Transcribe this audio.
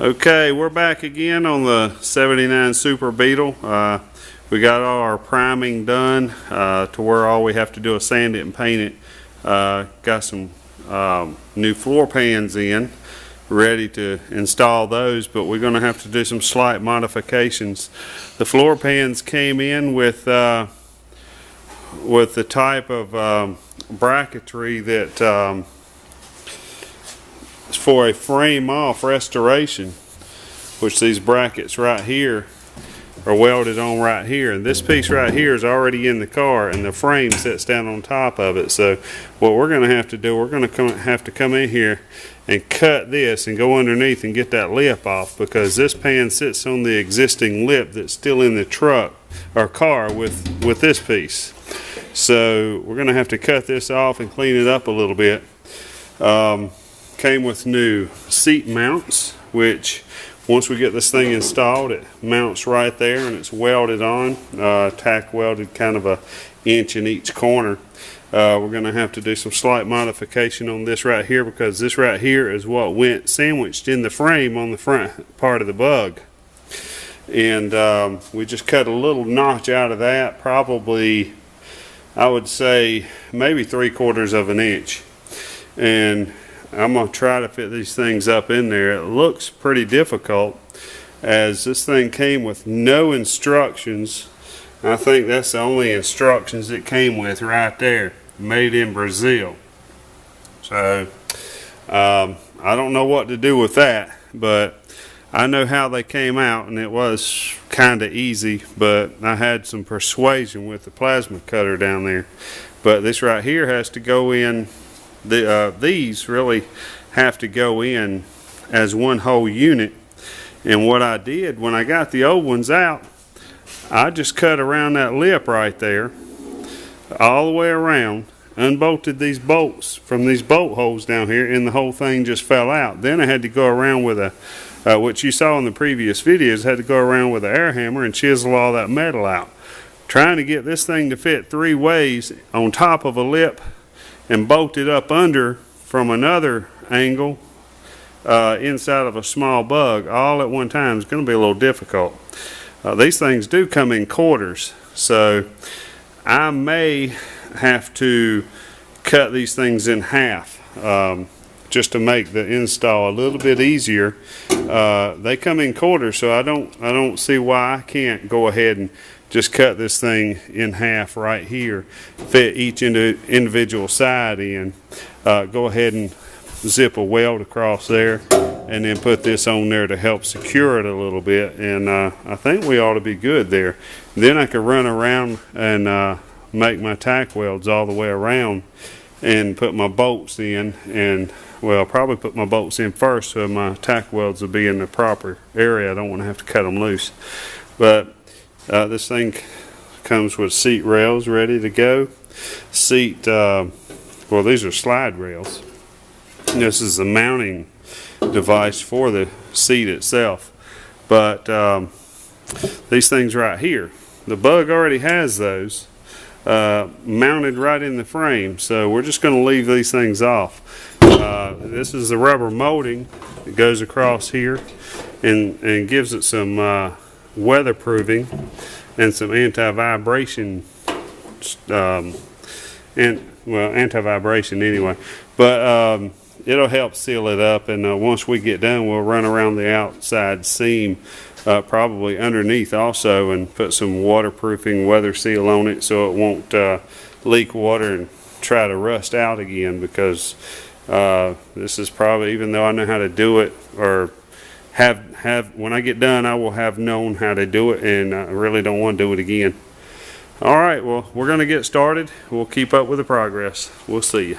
Okay, we're back again on the 79 Super Beetle. We got all our priming done to where all we have to do is sand it and paint it. Got some new floor pans in, ready to install those, but we're going to have to do some slight modifications. The floor pans came in with the type of bracketry that for a frame off restoration, which these brackets right here are welded on right here, and this piece right here is already in the car and the frame sits down on top of it. So what we're going to have to do, we're going to have to come in here and cut this and go underneath and get that lip off, because this pan sits on the existing lip that's still in the truck or car with this piece. So we're going to have to cut this off and clean it up a little bit. Came with new seat mounts, which once we get this thing installed, it mounts right there and it's welded on, tack welded kind of 1 inch in each corner. We're going to have to do some slight modification on this right here, because this right here is what went sandwiched in the frame on the front part of the bug. And we just cut a little notch out of that, probably I would say maybe 3/4 of an inch. And I'm going to try to fit these things up in there. It looks pretty difficult, as this thing came with no instructions. I think that's the only instructions it came with right there, made in Brazil. So I don't know what to do with that, but I know how they came out, and it was kind of easy, but I had some persuasion with the plasma cutter down there. But this right here has to go in. These really have to go in as one whole unit. And what I did when I got the old ones out, I just cut around that lip right there all the way around, unbolted these bolts from these bolt holes down here, and the whole thing just fell out. Then I had to go around with what you saw in the previous videos, had to go around with an air hammer and chisel all that metal out, trying to get this thing to fit 3 ways on top of a lip and bolt it up under from another angle inside of a small bug all at one time is going to be a little difficult. These things do come in quarters, so I may have to cut these things in half just to make the install a little bit easier. They come in quarters, so I don't see why I can't go ahead and just cut this thing in half right here, fit each individual side in, go ahead and zip a weld across there, and then put this on there to help secure it a little bit, and I think we ought to be good there. Then I could run around and make my tack welds all the way around and put my bolts in, and well, probably put my bolts in first so my tack welds will be in the proper area. I don't want to have to cut them loose. But this thing comes with seat rails ready to go. Well, these are slide rails. This is the mounting device for the seat itself. But these things right here, the bug already has those mounted right in the frame. So we're just going to leave these things off. This is the rubber molding that goes across here and gives it some weatherproofing and some anti-vibration, anti-vibration anyway, but it'll help seal it up. And once we get done, we'll run around the outside seam, probably underneath also, and put some waterproofing weather seal on it so it won't leak water and try to rust out again, because this is probably, even though I know how to do it, or when I get done, I will have known how to do it, and I really don't want to do it again. Alright, well, we're going to get started. We'll keep up with the progress. We'll see you.